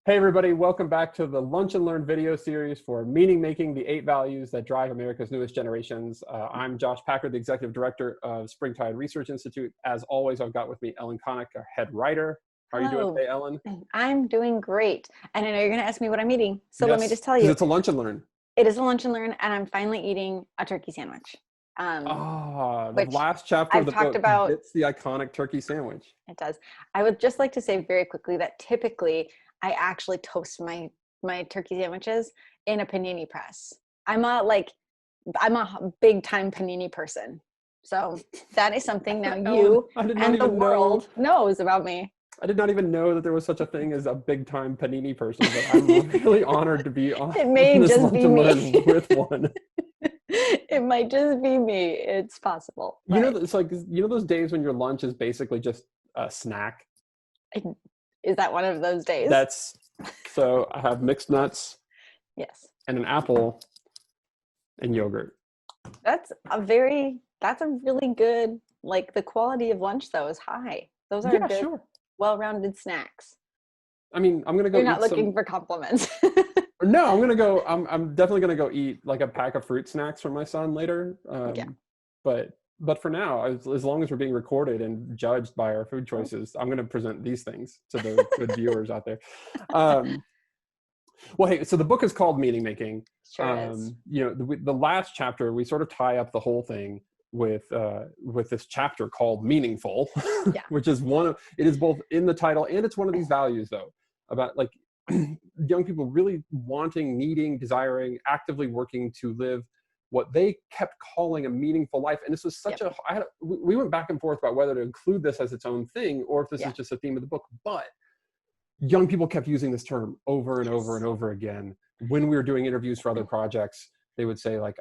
Hey everybody, welcome back to the Lunch and Learn video series for Meaning Making, the 8 Values that Drive America's Newest Generations. I'm Josh Packard, the Executive Director of Springtide Research Institute. As always, I've got with me Ellen Connick, our head writer. How are you doing today, Ellen? I'm doing great. And I know you're going to ask me what I'm eating. So let me Yes, just tell because you, it's a Lunch and Learn. it is a lunch and learn, and I'm finally eating a turkey sandwich, The which last chapter of I've the talked book about. gets the iconic turkey sandwich. It does. I would just like to say very quickly that typically I actually toast my turkey sandwiches in a panini press. I'm a big time panini person. So that is something now Ellen, you I did not and the even know. world knows about me. I did not even know that there was such a thing as a big-time panini person, but I'm really honored to be on It may this just Lunch be and me. Learn with one. It might just be me. It's possible. But It's like, those days when your lunch is basically just a snack? is that one of those days? So I have mixed nuts Yes. and an apple and yogurt. That's a really good, like the quality of lunch though is high. Those are Yeah, good, sure. well-rounded snacks. I mean, I'm gonna go You're not eat looking some. for compliments. No, I'm gonna go. I'm definitely gonna go eat like a pack of fruit snacks for my son later. Yeah. But for now, as long as we're being recorded and judged by our food choices, I'm gonna present these things to the good viewers out there. Um, Well, hey, so the book is called Meaning Making. Sure is. The last chapter, we sort of tie up the whole thing with this chapter called Meaningful, Yeah. which is it is both in the title and it's one of these values though, about like young people really wanting, needing, desiring, actively working to live what they kept calling a meaningful life. And this was such Yep. we went back and forth about whether to include this as its own thing or if this is Yeah. just a theme of the book, but young people kept using this term over and over Yes. and over again. When we were doing interviews for other projects, they would say like,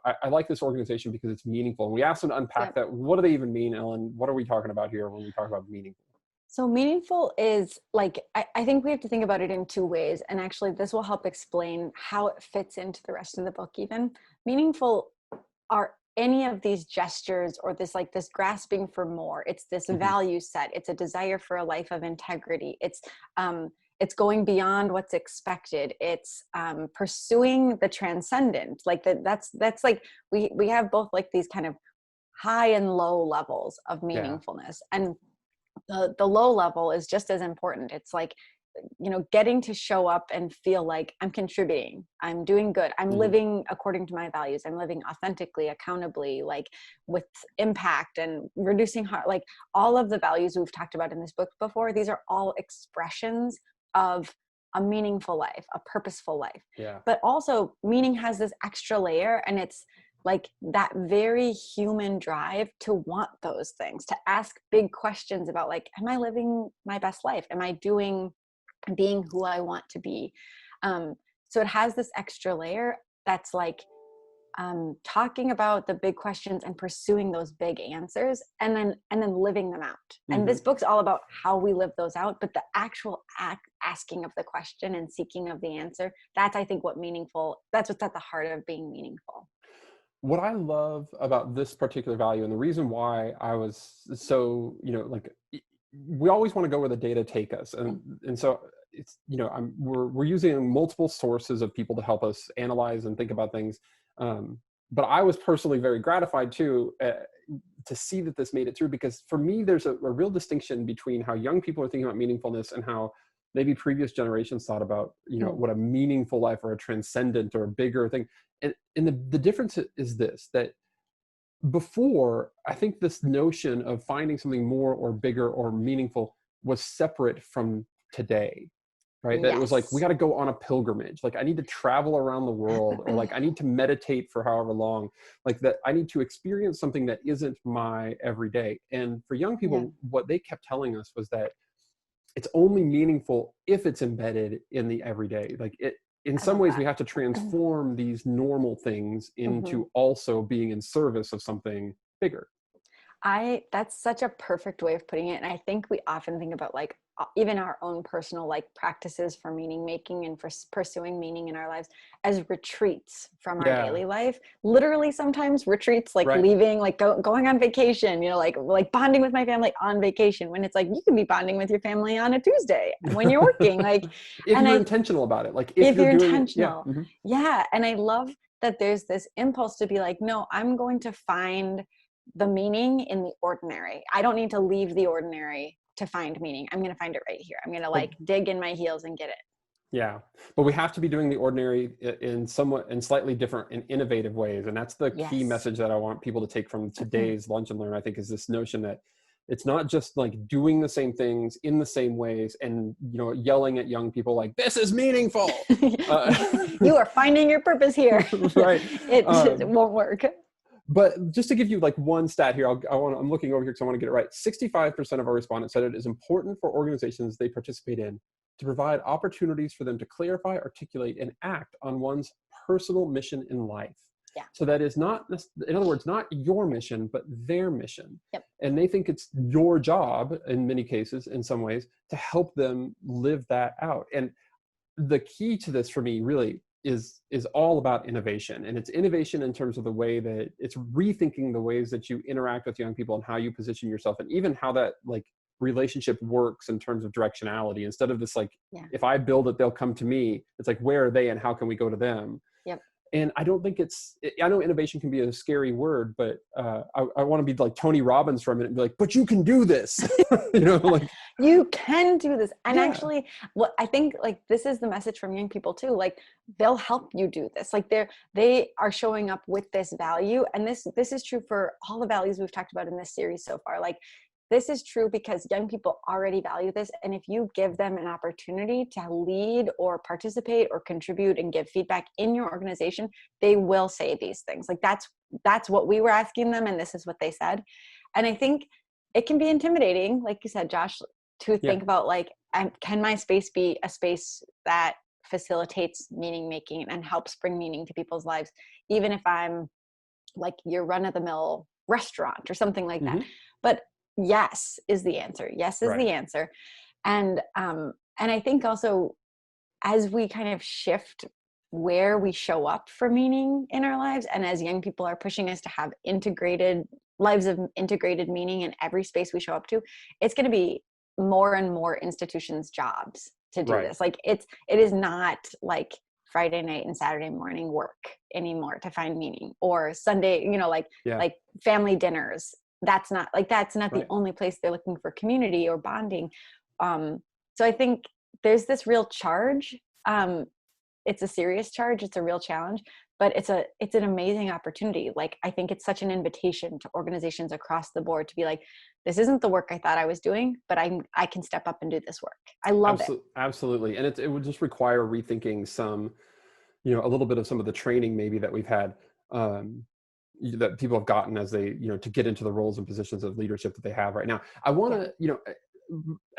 I like this organization because it's meaningful. And we asked them to unpack Yep. that. What do they even mean, Ellen? What are we talking about here when we talk about meaningful? So meaningful is like, I think we have to think about it in two ways. And actually this will help explain how it fits into the rest of the book even. Meaningful are any of these gestures or this grasping for more. It's this Mm-hmm. value set. It's a desire for a life of integrity. It's going beyond what's expected. It's pursuing the transcendent. Like that's like we have both like these kind of high and low levels of Yeah. meaningfulness, and the low level is just as important. It's like, getting to show up and feel like I'm contributing, I'm doing good, I'm Mm-hmm. living according to my values, I'm living authentically, accountably, like with impact and reducing harm, like all of the values we've talked about in this book before. These are all expressions of a meaningful life, a purposeful life. Yeah. But also meaning has this extra layer, and it's like that very human drive to want those things, to ask big questions about like, am I living my best life? Am I being who I want to be? So it has this extra layer that's like talking about the big questions and pursuing those big answers, and then living them out. And Mm-hmm. this book's all about how we live those out, but the actual asking of the question and seeking of the answer, that's I think that's what's at the heart of being meaningful. What I love about this particular value, and the reason why I was so, we always want to go where the data take us, and so it's we're using multiple sources of people to help us analyze and think about things. But I was personally very gratified too to see that this made it through, because for me, there's a real distinction between how young people are thinking about meaningfulness and how maybe previous generations thought about what a meaningful life or a transcendent or a bigger thing. And the difference is this, that before, I think this notion of finding something more or bigger or meaningful was separate from today, right? That it was like, we Yes. got to go on a pilgrimage. Like I need to travel around the world, or like I need to meditate for however long, like that I need to experience something that isn't my everyday. And for young Yeah. people, what they kept telling us was that it's only meaningful if it's embedded in the everyday. Like in I some love ways, that. we have to transform these normal things Mhm. into also being in service of something bigger. That's such a perfect way of putting it. And I think we often think about like even our own personal like practices for meaning making and for pursuing meaning in our lives as retreats from our daily life. Literally sometimes retreats, like leaving, like going on vacation, like bonding with my family on vacation, when it's like, you can be bonding with your family on a Tuesday when you're working, like, if you're intentional about it, like if you're doing intentional. it, yeah. And I love that there's this impulse to be like, no, I'm going to find the meaning in the ordinary. I don't need to leave the ordinary to find meaning. I'm going to find it right here. I'm going to like dig in my heels and get it. Yeah. But we have to be doing the ordinary in slightly different and innovative ways. And that's the key message that I want people to take from today's Lunch and Learn, I think, is this notion that it's not just like doing the same things in the same ways and, yelling at young people like, this is meaningful. You are finding your purpose here. Right. It won't work. But just to give you like one stat here, I'm looking over here because I want to get it right. 65% of our respondents said it is important for organizations they participate in to provide opportunities for them to clarify, articulate, and act on one's personal mission in life. Yeah. So that is not, in other words, not your mission, but their mission. Yep. And they think it's your job, in many cases, in some ways, to help them live that out. And the key to this for me really is all about innovation. And it's innovation in terms of the way that it's rethinking the ways that you interact with young people and how you position yourself, and even how that like relationship works in terms of directionality. Instead of this, like, if I build it, they'll come to me. It's like, where are they and how can we go to them? Yep. And I don't think I know innovation can be a scary word, but I want to be like Tony Robbins for a minute and be like, but you can do this. Like you can do this. And actually, what I think, like, this is the message from young people too. Like, they'll help you do this. Like they are showing up with this value. And this is true for all the values we've talked about in this series so far. Like, this is true because young people already value this. And if you give them an opportunity to lead or participate or contribute and give feedback in your organization, they will say these things. Like, that's what we were asking them. And this is what they said. And I think it can be intimidating, like you said, Josh, to think about like, can my space be a space that facilitates meaning making and helps bring meaning to people's lives, even if I'm like your run-of-the-mill restaurant or something like that. But yes is the answer. Yes is the answer. And I think also, as we kind of shift where we show up for meaning in our lives, and as young people are pushing us to have integrated lives of integrated meaning in every space we show up to, it's going to be more and more institutions' jobs to do this. Like, it is not like Friday night and Saturday morning work anymore to find meaning, or Sunday, like family dinners. That's not the only place they're looking for community or bonding. So I think there's this real charge. It's a serious charge. It's a real challenge, but it's an amazing opportunity. Like, I think it's such an invitation to organizations across the board to be like, this isn't the work I thought I was doing, but I can step up and do this work. I love it. Absolutely. And it would just require rethinking some, a little bit of some of the training maybe that we've had, that people have gotten as they, to get into the roles and positions of leadership that they have right now. I want to,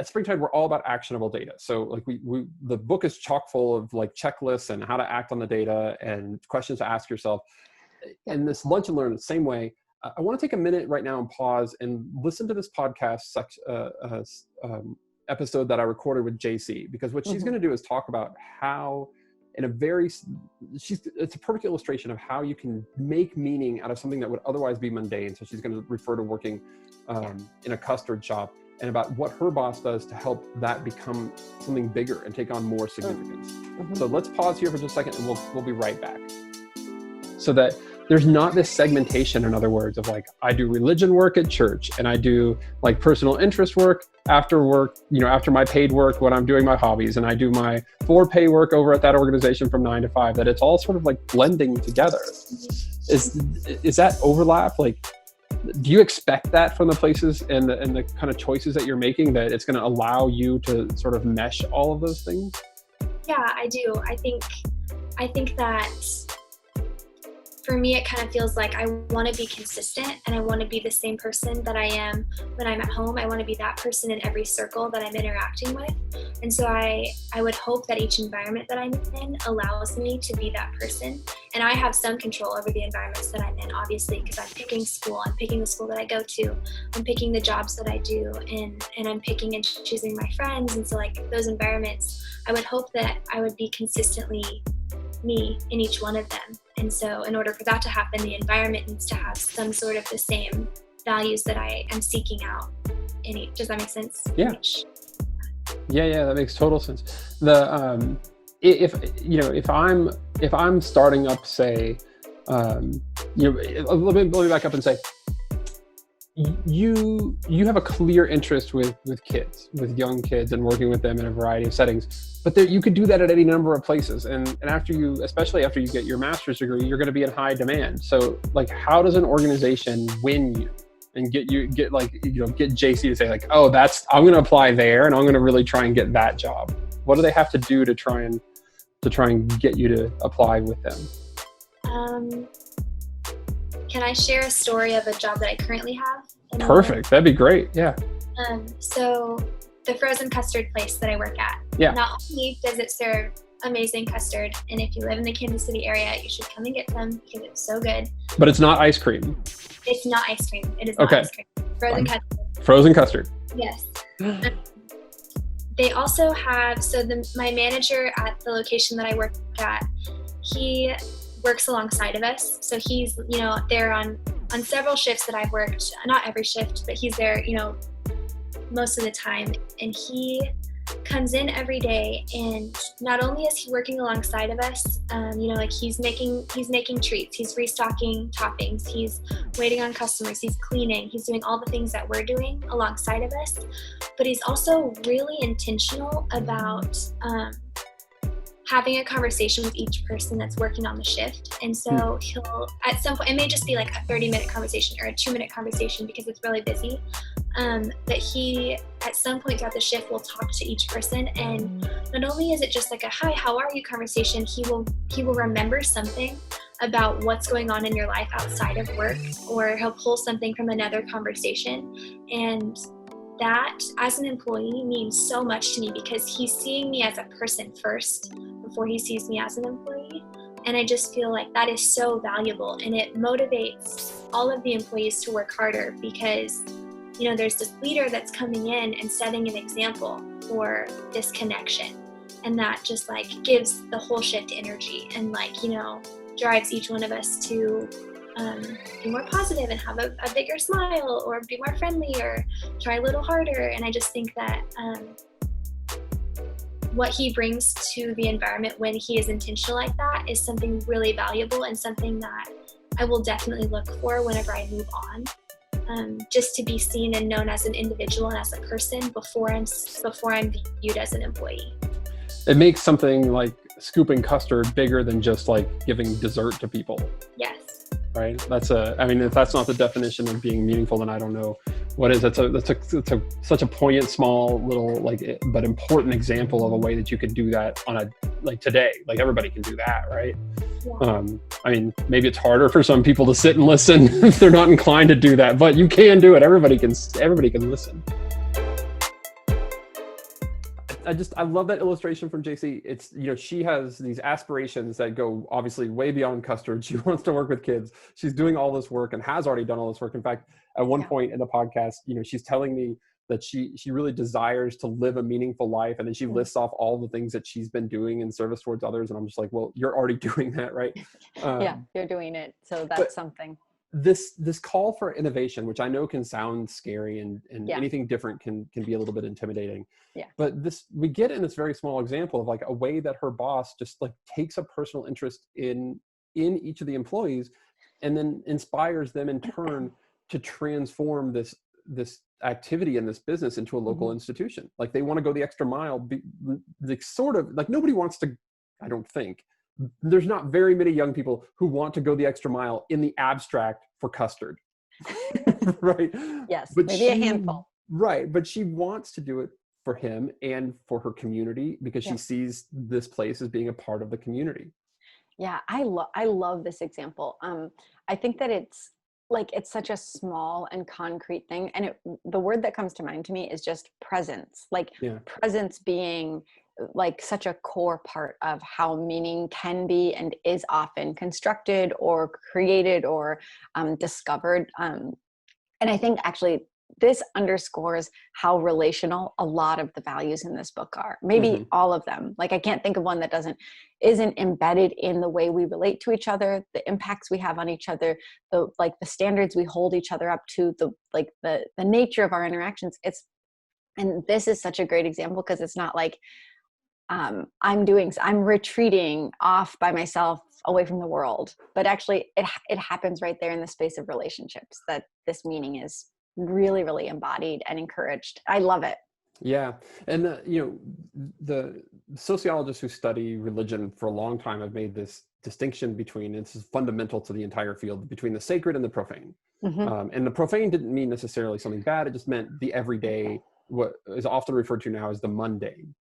at Springtide, we're all about actionable data. So like the book is chock full of like checklists and how to act on the data and questions to ask yourself. And this Lunch and Learn the same way. I want to take a minute right now and pause and listen to this podcast episode that I recorded with Jacee, because what she's going to do is talk about how, it's a perfect illustration of how you can make meaning out of something that would otherwise be mundane. So she's going to refer to working in a custard shop, and about what her boss does to help that become something bigger and take on more significance. So let's pause here for just a second and we'll be right back. So that there's not this segmentation, in other words, of like, I do religion work at church and I do like personal interest work after work, after my paid work when I'm doing my hobbies, and I do my for pay work over at that organization from 9 to 5, that it's all sort of like blending together. Is that overlap? Like, do you expect that from the places and the kind of choices that you're making, that it's going to allow you to sort of mesh all of those things? Yeah, I do. I think that for me, it kind of feels like I want to be consistent, and I want to be the same person that I am when I'm at home. I want to be that person in every circle that I'm interacting with. And so I would hope that each environment that I'm in allows me to be that person. And I have some control over the environments that I'm in, obviously, because I'm picking school, I'm picking the school that I go to, I'm picking the jobs that I do, and I'm picking and choosing my friends. And so like those environments, I would hope that I would be consistently me in each one of them. And so in order for that to happen, the environment needs to have some sort of the same values that I am seeking out in each. Does that make sense? Yeah. Yeah, that makes total sense. The if I'm starting up, say, let me back up and say, you have a clear interest with kids, with young kids, and working with them in a variety of settings. But you could do that at any number of places. And especially after you get your master's degree, you're going to be in high demand. So like, how does an organization win you and get Jacee to say like, oh, I'm going to apply there, and I'm going to really try and get that job? What do they have to do to try and get you to apply with them? Can I share a story of a job that I currently have? Perfect. That'd be great. Yeah. So the frozen custard place that I work at, not only does it serve amazing custard, and if you live in the Kansas City area, you should come and get some because it's so good. But it's not ice cream. It's not ice cream. It is not ice cream. Frozen custard. Frozen custard. Yes. They also have, my manager at the location that I work at, he works alongside of us. So he's, there on several shifts that I've worked, not every shift, but he's there, most of the time. And he comes in every day, and not only is he working alongside of us, he's making treats, he's restocking toppings, he's waiting on customers, he's cleaning, he's doing all the things that we're doing alongside of us, but he's also really intentional about having a conversation with each person that's working on the shift. And so he'll, at some point, it may just be like a 30-minute conversation or a 2-minute conversation because it's really busy. But he, at some point throughout the shift, will talk to each person. And not only is it just like a hi, how are you conversation, he will remember something about what's going on in your life outside of work, or he'll pull something from another conversation. And that, as an employee, means so much to me because he's seeing me as a person first before he sees me as an employee. And I just feel like that is so valuable, and it motivates all of the employees to work harder because, there's this leader that's coming in and setting an example for this connection. And that just like gives the whole shift energy and drives each one of us to be more positive and have a bigger smile, or be more friendly, or try a little harder. And I just think that what he brings to the environment when he is intentional like that is something really valuable, and something that I will definitely look for whenever I move on. Just to be seen and known as an individual and as a person before I'm viewed as an employee. It makes something like scooping custard bigger than just like giving dessert to people. Yes. Right. If that's not the definition of being meaningful, then I don't know what is. That's such a poignant, small, little, but important example of a way that you could do that on today. Like everybody can do that, right? Yeah. Maybe it's harder for some people to sit and listen if they're not inclined to do that, but you can do it. Everybody can listen. I love that illustration from Jacee. It's, she has these aspirations that go obviously way beyond custard. She wants to work with kids. She's doing all this work and has already done all this work. In fact, at one point in the podcast, she's telling me that she really desires to live a meaningful life. And then she lists off all the things that she's been doing in service towards others. And I'm just like, well, you're already doing that, right? Yeah, you're doing it. So that's something. This call for innovation, which I know can sound scary and anything different can be a little bit intimidating. Yeah. But we get in this very small example of like a way that her boss just like takes a personal interest in each of the employees, and then inspires them in turn to transform this activity in this business into a local institution. Like they want to go the extra mile. Nobody wants to, I don't think, there's not very many young people who want to go the extra mile in the abstract for custard. Right? Yes, but maybe a handful. Right. But she wants to do it for him and for her community because she sees this place as being a part of the community. Yeah, I love this example. I think that it's such a small and concrete thing, and the word that comes to mind to me is just presence. Like Yeah. presence being like such a core part of how meaning can be and is often constructed or created or discovered. And I think actually this underscores how relational a lot of the values in this book are. Maybe all of them. Like I can't think of one that isn't embedded in the way we relate to each other, the impacts we have on each other, the standards we hold each other up to, the nature of our interactions. And this is such a great example because it's not like I'm retreating off by myself away from the world, but actually it happens right there in the space of relationships that this meaning is really, really embodied and encouraged. I love it. Yeah. And, the sociologists who study religion for a long time have made this distinction between, it's fundamental to the entire field, between the sacred and the profane. And the profane didn't mean necessarily something bad. It just meant the everyday, what is often referred to now as the mundane.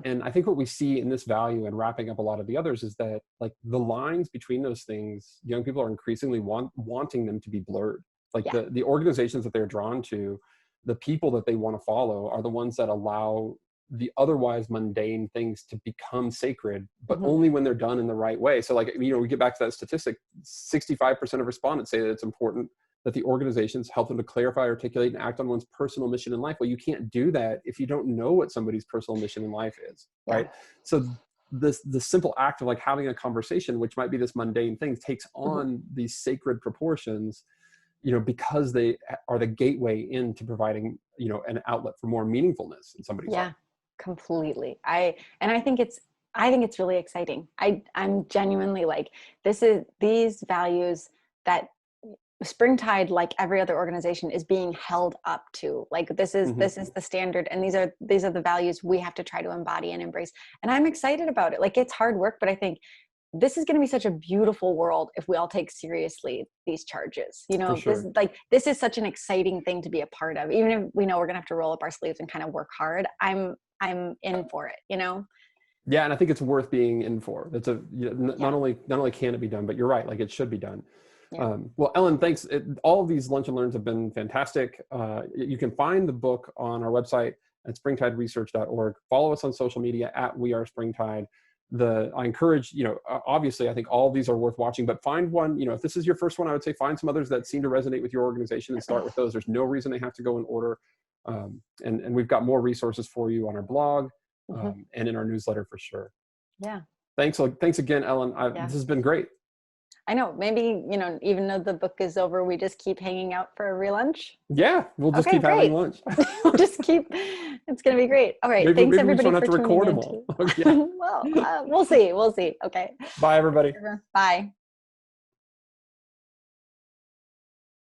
And I think what we see in this value and wrapping up a lot of the others is that like the lines between those things, young people are increasingly wanting them to be blurred. Like the organizations that they're drawn to, the people that they want to follow are the ones that allow the otherwise mundane things to become sacred, but only when they're done in the right way. So like, we get back to that statistic, 65% of respondents say that it's important that the organizations help them to clarify, articulate, and act on one's personal mission in life. Well, you can't do that if you don't know what somebody's personal mission in life is, right? So the simple act of like having a conversation, which might be this mundane thing, takes on these sacred proportions, because they are the gateway into providing, an outlet for more meaningfulness in somebody's life. Completely. I think it's really exciting. I'm genuinely like, these values that Springtide, like every other organization, is being held up to. Like this is the standard, and these are the values we have to try to embody and embrace. And I'm excited about it. Like it's hard work, but I think this is going to be such a beautiful world if we all take seriously these charges. This is such an exciting thing to be a part of. Even if we know we're going to have to roll up our sleeves and kind of work hard, I'm in for it. Yeah, and I think it's worth being in for. That's not only can it be done, but you're right. Like it should be done. Yeah. Well, Ellen, thanks. All of these Lunch and Learns have been fantastic. You can find the book on our website at springtideresearch.org. Follow us on social media at We Are Springtide. I encourage, obviously I think all of these are worth watching, but find one, if this is your first one, I would say find some others that seem to resonate with your organization and start with those. There's no reason they have to go in order. And we've got more resources for you on our blog and in our newsletter for sure. Yeah. Thanks again, Ellen. This has been great. I know. Maybe, even though the book is over, we just keep hanging out for a re-lunch. Yeah, we'll just keep having lunch. We'll just keep. It's going to be great. All right. Thanks everybody for tuning in. Well, we'll see. Okay. Bye, everybody. Bye.